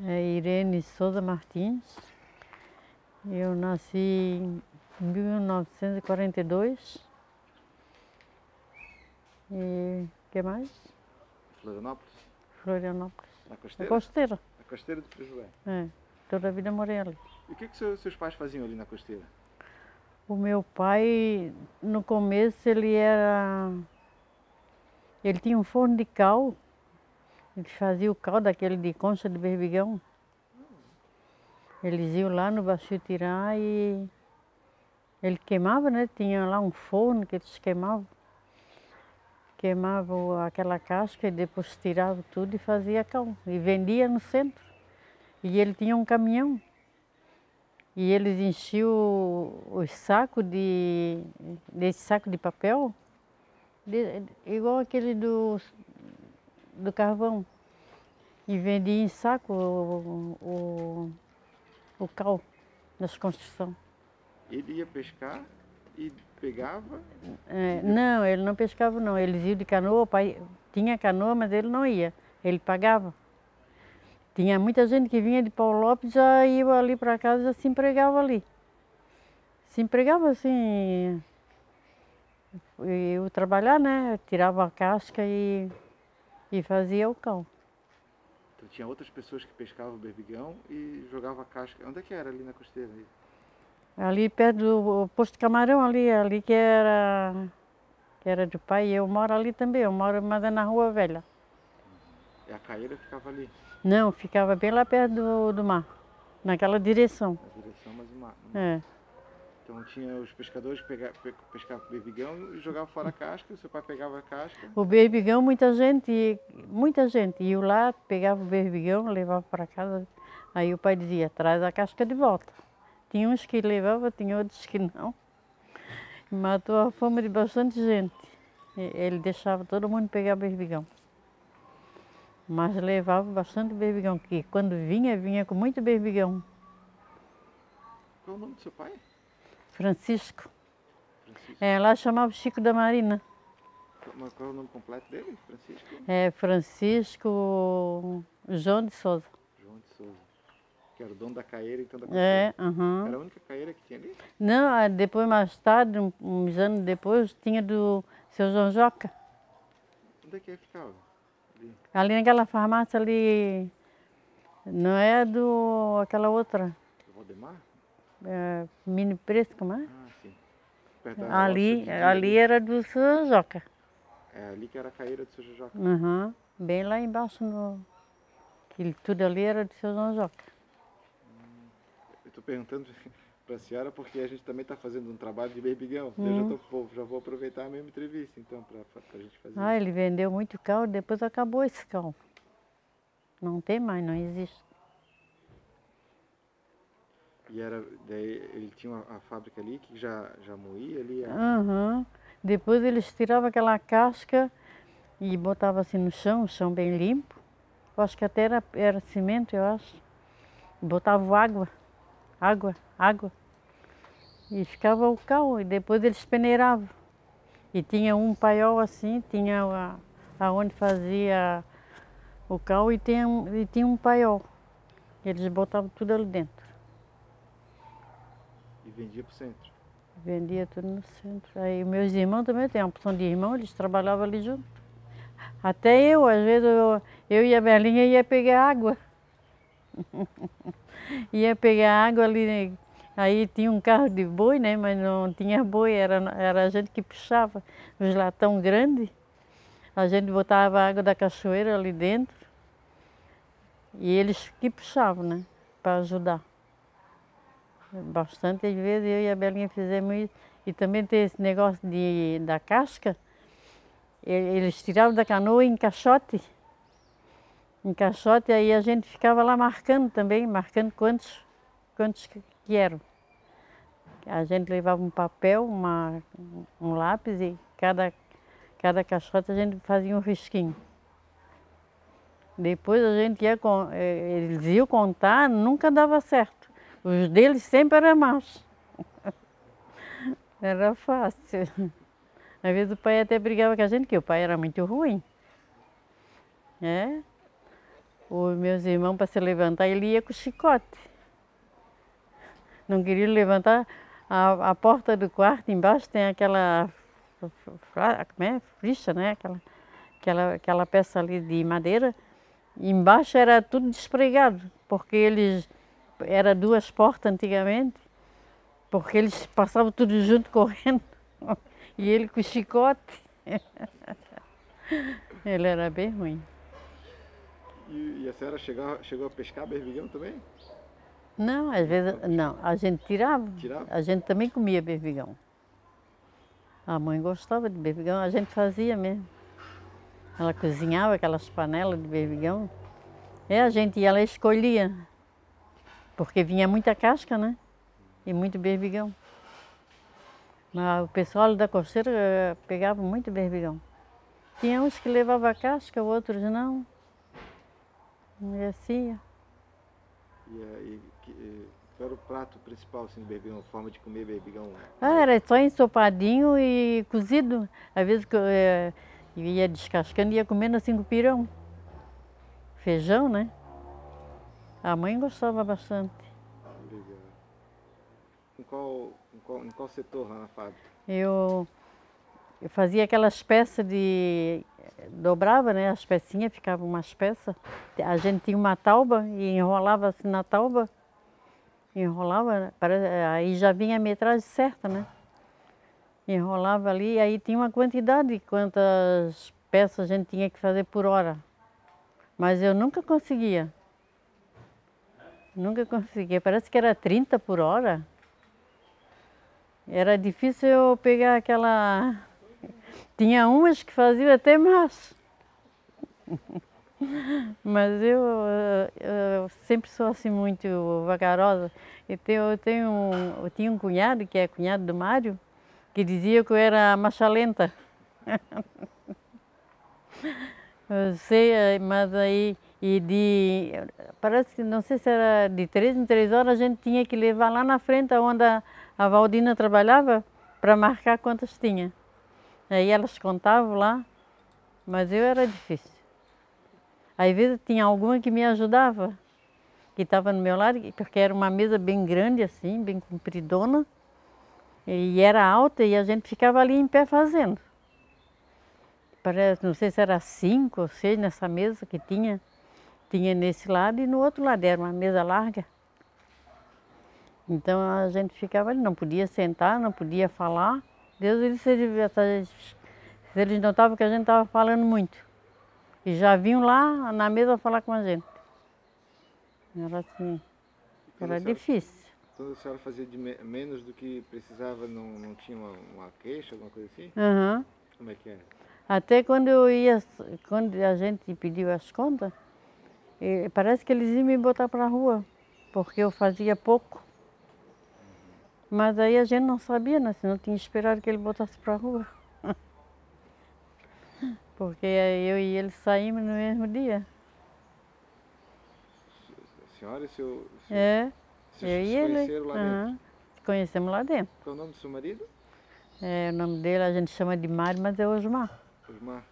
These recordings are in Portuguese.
É Irene Souza Martins. Eu nasci em 1942. E o que mais? Florianópolis? Florianópolis. Na Na Costeira? Costeira. Na Costeira do Prejué. É, toda a vida morei ali. E o que seus pais faziam ali na Costeira? O meu pai, no começo, ele tinha um forno de cal. Ele fazia o cal daquele de concha de berbigão. Eles iam lá no Baixio Tirá e ele queimava, né? Tinha lá um forno que eles queimavam. Queimavam aquela casca e depois tiravam tudo e fazia cal. E vendia no centro. E ele tinha um caminhão. E eles enchiam os sacos desse saco de papel, igual aquele do carvão. E vendia em saco o cal das construções. Ele ia pescar e pegava? Não, ele não pescava não. Eles iam de canoa, o pai tinha canoa, mas ele não ia. Ele pagava. Tinha muita gente que vinha de Paulo Lopes, já ia ali para casa e já se empregava ali. Se empregava assim, eu trabalhar, né? Tirava a casca e fazia o cal. Então tinha outras pessoas que pescavam o berbigão e jogavam a casca. Onde é que era ali na Costeira? Ali perto do posto de camarão, ali que era do pai, eu moro ali também, eu moro mais na Rua Velha. E a caeira ficava ali? Não, ficava bem lá perto do mar, naquela direção. Na direção, mas o mar. É. Então tinha os pescadores que pescavam berbigão e jogavam fora a casca, o seu pai pegava a casca. O berbigão, muita gente ia lá, pegava o berbigão, levava para casa. Aí o pai dizia, traz a casca de volta. Tinha uns que levavam, tinha outros que não. Matou a fome de bastante gente. Ele deixava todo mundo pegar berbigão. Mas levava bastante berbigão, que quando vinha com muito berbigão. Qual é o nome do seu pai? Francisco. Francisco. Lá chamava Chico da Marina. Mas qual é o nome completo dele? Francisco? É Francisco João de Souza. João de Souza. Que era o dono da caeira, então, da Costeira. Aham. Era a única caeira que tinha ali? Não, depois, mais tarde, uns anos depois, tinha do seu João Joca. Onde é que ficava? Ali naquela farmácia ali, não é aquela outra, Do Valdemar? Mini Preço, como é? Ah, sim. Perto da loja do Didi Ali era do seu João Joca. É ali que era a caeira do seu Jojoca. Uhum. Bem lá embaixo, tudo ali era do seu João Joca. Eu estou perguntando para a senhora porque a gente também está fazendo um trabalho de berbigão. Eu já vou aproveitar a mesma entrevista, então, para a gente fazer. Ele vendeu muito cal, depois acabou esse cal. Não tem mais, não existe. E daí ele tinha a fábrica ali que já moía ali? Uhum. Depois eles tiravam aquela casca e botavam assim no chão, o chão bem limpo. Eu acho que até era cimento, eu acho. Botavam água. E ficava o cal, e depois eles peneiravam. E tinha um paiol assim, tinha aonde fazia o cal e tinha um paiol. Eles botavam tudo ali dentro. E vendia para o centro? Vendia tudo no centro. Aí meus irmãos também, tem uma opção de irmão, eles trabalhavam ali junto. Até eu, às vezes, eu e a Belinha ia pegar água. Ia pegar água ali, aí tinha um carro de boi, né? Mas não tinha boi, era a gente que puxava os latão grandes. A gente botava a água da cachoeira ali dentro. E eles que puxavam, né? Para ajudar. Bastante vezes eu e a Belinha fizemos isso. E também tem esse negócio da casca. Eles tiravam da canoa em caixote. Em caixote, aí a gente ficava lá marcando também, marcando quantos que eram. A gente levava um papel, um lápis e cada caixote a gente fazia um risquinho. Depois a gente eles iam contar, nunca dava certo. Os deles sempre eram maus. Era fácil. Às vezes o pai até brigava com a gente, que o pai era muito ruim. os meus irmãos, para se levantar, ele ia com chicote. Não queria levantar. A porta do quarto embaixo tem aquela frixa, né? Aquela peça ali de madeira. Embaixo era tudo despregado, porque eles... Era duas portas antigamente, porque eles passavam tudo junto correndo. E ele com chicote. Ele era bem ruim. E a senhora chegou a pescar berbigão também? Não, às vezes não. A gente tirava. Tirava? A gente também comia berbigão. A mãe gostava de berbigão, a gente fazia mesmo. Ela cozinhava aquelas panelas de berbigão. A gente ia lá e escolhia. Porque vinha muita casca, né? E muito berbigão. Mas o pessoal da costeira pegava muito berbigão. Tinha uns que levavam a casca, outros não. E assim. Qual era o prato principal assim, de berbigão? A forma de comer berbigão? Era só ensopadinho e cozido. Às vezes eu ia descascando e ia comendo assim com pirão. Feijão, né? A mãe gostava bastante. Legal. Em qual setor lá na fábrica? Eu fazia aquelas peças de... Dobrava, né? As pecinhas, ficavam umas peças. A gente tinha uma tauba e enrolava assim na tauba. Enrolava, aí já vinha a metragem certa, né? Enrolava ali, aí tinha uma quantidade de quantas peças a gente tinha que fazer por hora. Mas eu nunca conseguia. Nunca conseguia. Parece que era 30 por hora. Era difícil eu pegar aquela... Tinha umas que faziam até mais. Mas eu sempre sou assim muito vagarosa. Eu tinha um cunhado, que é cunhado do Mário, que dizia que eu era machalenta. Eu sei, mas aí... Parece que, não sei se era de 3 em 3 horas, a gente tinha que levar lá na frente, onde a Valdina trabalhava, para marcar quantas tinha. Aí elas contavam lá, mas eu era difícil. Às vezes tinha alguma que me ajudava, que estava no meu lado, porque era uma mesa bem grande assim, bem compridona, e era alta e a gente ficava ali em pé fazendo. Parece, não sei se era 5 ou 6 nessa mesa que tinha. Tinha nesse lado e no outro lado, era uma mesa larga. Então a gente ficava ali, não podia sentar, não podia falar. Deus ele se eles notavam que a gente estava falando muito. E já vinham lá na mesa falar com a gente. Era assim, era difícil. Quando a senhora fazia menos do que precisava, não tinha uma queixa, alguma coisa assim? Uhum. Como é que era? Até quando quando a gente pediu as contas, parece que eles iam me botar para a rua, porque eu fazia pouco. Mas aí a gente não sabia, né? Senão tinha esperado que ele botasse para a rua. Porque eu e ele saímos no mesmo dia. A senhora e seu Eu se e ele. conheceram lá dentro? Conhecemos lá dentro. Qual é o nome do seu marido? O nome dele a gente chama de Mário, mas é Osmar. Osmar.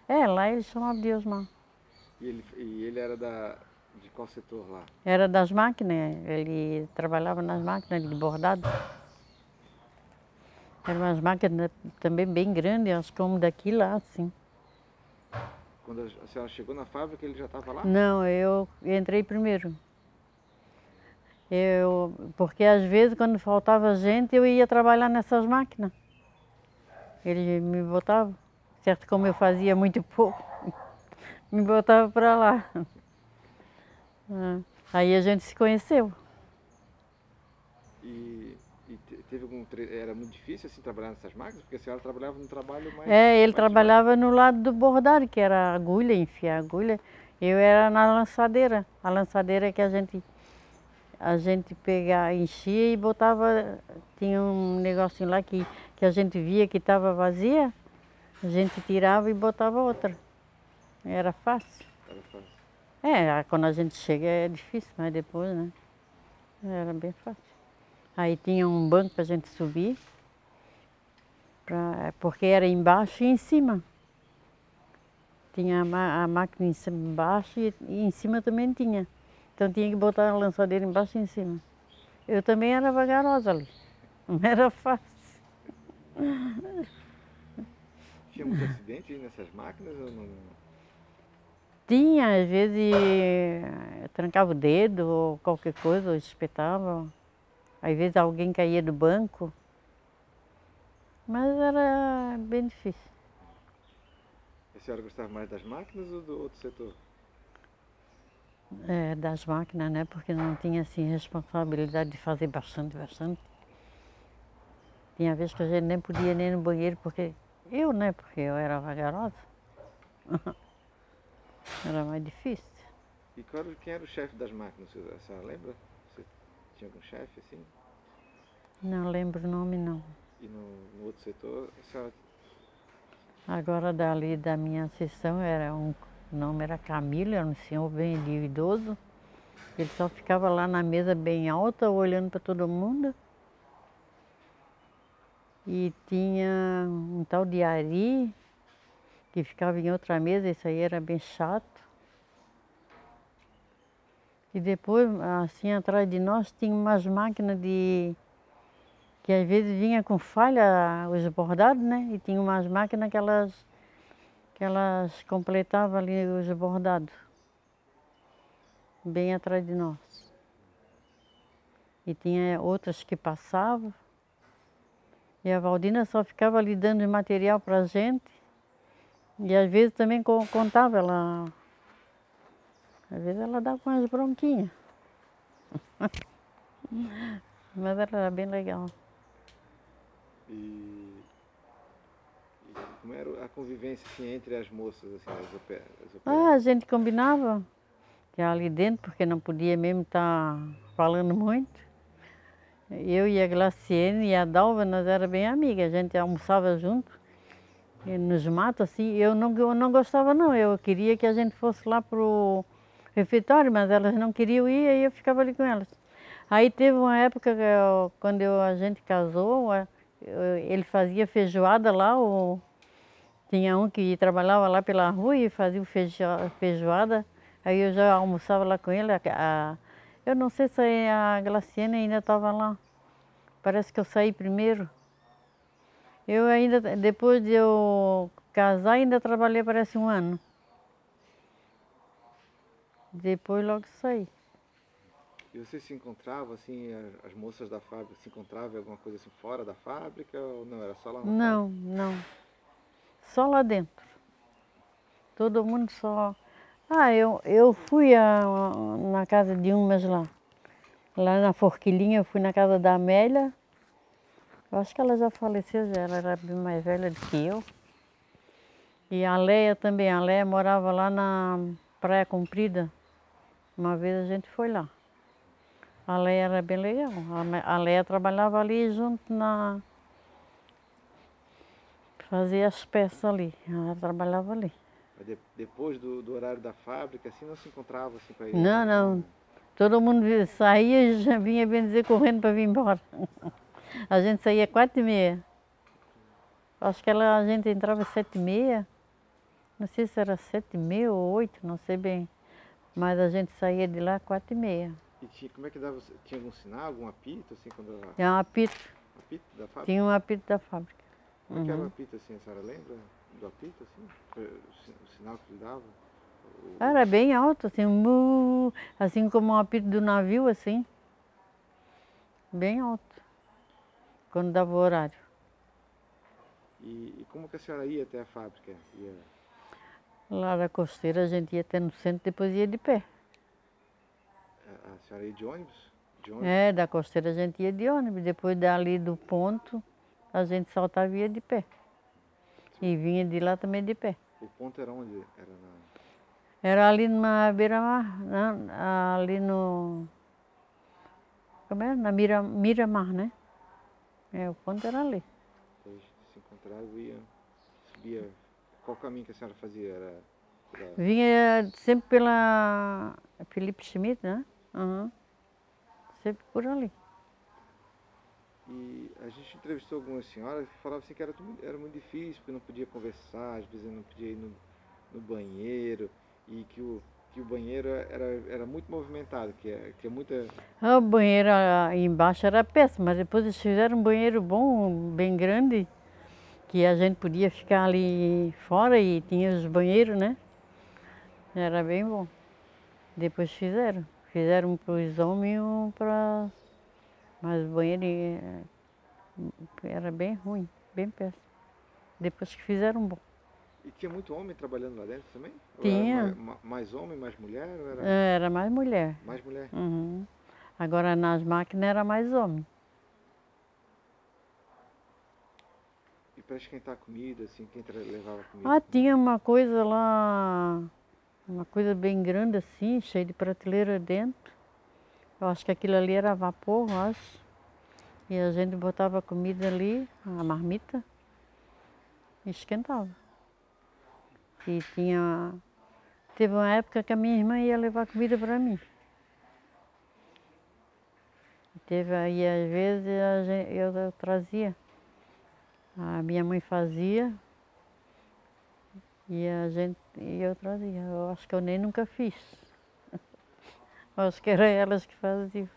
Lá ele chamava de Osmar. E ele era de qual setor lá? Era das máquinas, ele trabalhava nas máquinas de bordado. Eram umas máquinas também bem grandes, acho como daqui lá, assim. Quando a senhora chegou na fábrica, ele já estava lá? Não, eu entrei primeiro. Porque às vezes quando faltava gente, eu ia trabalhar nessas máquinas. Ele me botava, certo como eu fazia muito pouco, me botava para lá. Aí a gente se conheceu. Teve era muito difícil assim trabalhar nessas máquinas? Porque a senhora trabalhava no trabalho mais... Ele trabalhava no lado do bordado, que era agulha, enfiar agulha. Eu era na lançadeira. A lançadeira é que a gente pegava, enchia e botava... Tinha um negocinho lá que a gente via que estava vazia, a gente tirava e botava outra. Era fácil. Era fácil. Quando a gente chega é difícil, mas depois, né? Era bem fácil. Aí tinha um banco para a gente subir, porque era embaixo e em cima. tinha a máquina em cima, embaixo e em cima também tinha. Então tinha que botar a lançadeira embaixo e em cima. Eu também era vagarosa ali, não era fácil. Tinha muito acidente aí nessas máquinas ou não? Tinha, às vezes, trancava o dedo ou qualquer coisa, ou espetava. Às vezes alguém caía do banco. Mas era bem difícil. A senhora gostava mais das máquinas ou do outro setor? É, das máquinas, né? Porque não tinha, assim, responsabilidade de fazer bastante, bastante. Tinha vezes que a gente nem podia ir nem no banheiro, porque eu, né? Porque eu era vagarosa. Era mais difícil. E quem era o chefe das máquinas? A senhora lembra? Você tinha algum chefe assim? Não lembro o nome, não. E no outro setor, a senhora... Agora, dali da minha sessão, o nome era Camilo, era um senhor bem idoso. Ele só ficava lá na mesa bem alta, olhando para todo mundo. E tinha um tal de Ari, que ficava em outra mesa, isso aí era bem chato. E depois, assim, atrás de nós, tinha umas máquinas que às vezes vinha com falha os bordados, né? E tinha umas máquinas que elas completavam ali os bordados, bem atrás de nós. E tinha outras que passavam. E a Valdina só ficava ali dando material para a gente. E às vezes também contava, às vezes ela dava umas bronquinhas. Mas ela era bem legal. E como era a convivência assim, entre as moças, assim, as A operárias? gente combinava que ali dentro, porque não podia mesmo estar falando muito. Eu e a Glaciene e a Dalva, nós éramos bem amigas, a gente almoçava junto, e nos matos assim. Eu não gostava não, eu queria que a gente fosse lá pro refeitório, mas elas não queriam ir, aí eu ficava ali com elas. Aí teve uma época que quando a gente casou, ele fazia feijoada lá, tinha um que trabalhava lá pela rua e fazia feijoada, aí eu já almoçava lá com ele. Eu não sei se a Glaciene ainda estava lá, parece que eu saí primeiro. Eu ainda, depois de eu casar, ainda trabalhei parece um ano. Depois logo saí. E você se encontrava, assim, as moças da fábrica se encontravam em alguma coisa assim fora da fábrica ou não? Era só lá na fábrica? Não, não. Só lá dentro. Todo mundo só. Eu fui na casa de umas lá. Lá na Forquilinha, eu fui na casa da Amélia. Eu acho que ela já faleceu, já ela era bem mais velha do que eu. E a Leia também. A Leia morava lá na Praia Comprida. Uma vez a gente foi lá. A Leia era bem legal. A Leia trabalhava ali junto fazia as peças ali. Ela trabalhava ali. Mas depois do horário da fábrica, assim, não se encontrava assim para ir Não, jantar, não. né? Todo mundo saía e já vinha bem dizer correndo para vir embora. A gente saía 4h30. Acho que a gente entrava às 7h30. Não sei se era 7h30 ou 8, não sei bem. Mas a gente saía de lá 4h30. E como é que dava? Tinha algum sinal, algum apito, assim, quando era Tinha um apito. apito da fábrica? Tinha um apito da fábrica. Como é que era o apito, assim, a senhora lembra do apito, assim? O sinal que ele dava? Era bem alto, assim, assim como um apito do navio, assim. Bem alto. Quando dava o horário. E como que a senhora ia até a fábrica? Lá da Costeira a gente ia até no centro, depois ia de pé. A senhora ia de ônibus? De ônibus? É, da Costeira a gente ia de ônibus, depois dali do ponto a gente saltava e ia de pé. E vinha de lá também de pé. O ponto era onde? Era na... Era ali na beira-mar, ali no... Como é? Na Miramar, né? O ponto era ali. Depois se encontrava e subia. Qual caminho que a senhora fazia? Era Vinha sempre pela Felipe Schmidt, né? Uhum. Sempre por ali. E a gente entrevistou algumas senhoras que falavam assim que era muito difícil, porque não podia conversar, às vezes não podia ir no banheiro e que o banheiro era muito movimentado, que é muita... O banheiro aí embaixo era péssimo, mas depois eles fizeram um banheiro bom, bem grande, que a gente podia ficar ali fora e tinha os banheiros, né? Era bem bom. Depois fizeram. Fizeram um para os homens e um para... Mas o banheiro era bem ruim, bem péssimo. Depois que fizeram bom. E tinha muito homem trabalhando lá dentro também? Ou era Tinha. mais homem, mais mulher? Ou era Era mais mulher. mais mulher? Uhum. Agora nas máquinas era mais homem. E para esquentar a comida, assim, quem levava comida? Ah, tinha uma coisa lá, uma coisa bem grande assim, cheia de prateleira dentro. Eu acho que aquilo ali era vapor, eu acho. E a gente botava a comida ali, a marmita, e esquentava. E tinha... Teve uma época que a minha irmã ia levar comida para mim. Teve aí, às vezes, eu trazia. A minha mãe fazia e eu trazia. Eu acho que eu nem nunca fiz. Eu acho que era elas que faziam.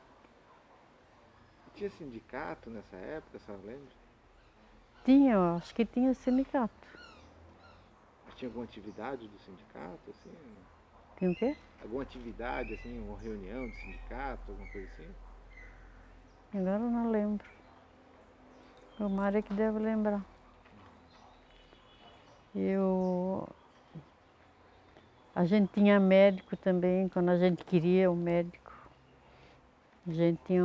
Tinha sindicato nessa época, a senhora lembra? Tinha, eu acho que tinha sindicato. Mas tinha alguma atividade do sindicato, assim? Tinha o quê? Alguma atividade, assim, uma reunião do sindicato, alguma coisa assim? Agora eu não lembro. O Mário é que deve lembrar. A gente tinha médico também, quando a gente queria o médico. A gente tinha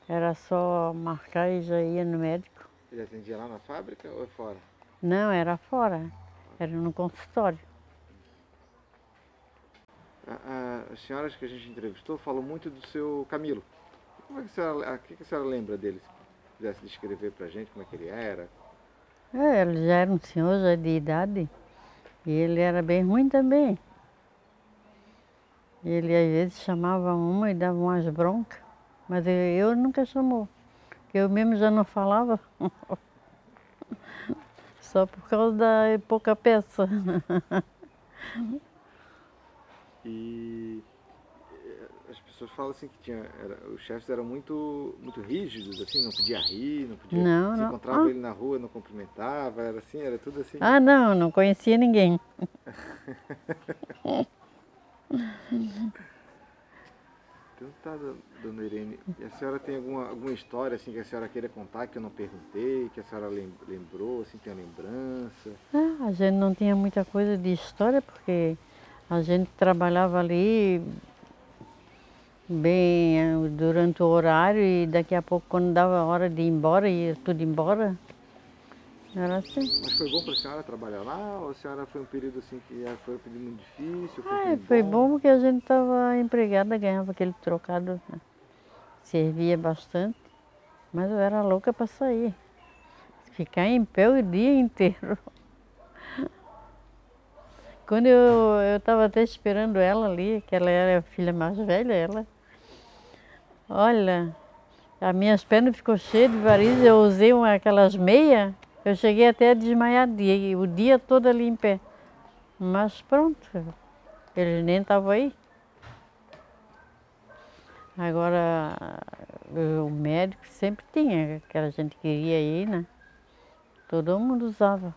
era só marcar e já ia no médico. Ele atendia lá na fábrica ou é fora? Não, era fora. Era no consultório. As senhoras que a gente entrevistou falam muito do seu Camilo. Como é que o que a senhora lembra dele? Se pudesse descrever pra gente como é que ele era? Ele já era um senhor já de idade. E ele era bem ruim também. Ele às vezes chamava uma e dava umas broncas. Mas eu nunca chamou. Eu mesmo já não falava. Só por causa da pouca peça. E as pessoas falam assim que os chefes eram muito rígidos, assim, não podia rir, não podia. Não, Se não. encontrava ele na rua, não cumprimentava, era assim, era tudo assim. Ah, não conhecia ninguém. Então tá, dona Irene. E a senhora tem alguma história assim que a senhora queira contar que eu não perguntei, que a senhora lembrou, assim, tem a lembrança? A gente não tinha muita coisa de história, porque a gente trabalhava ali bem durante o horário e daqui a pouco, quando dava a hora de ir embora, ia tudo embora. Era assim. Mas foi bom para a senhora trabalhar lá ou a senhora foi um período assim que foi um período muito difícil? Foi bom porque a gente estava empregada, ganhava aquele trocado, né? Servia bastante, mas eu era louca para sair. Ficar em pé o dia inteiro. Quando eu estava até esperando ela ali, que ela era a filha mais velha, olha, as minhas pernas ficou cheias de varizes, eu usei aquelas meias, eu cheguei até a desmaiar o dia todo ali em pé. Mas pronto, eles nem estavam aí. Agora, o médico sempre tinha, que a gente queria ir, né? Todo mundo usava.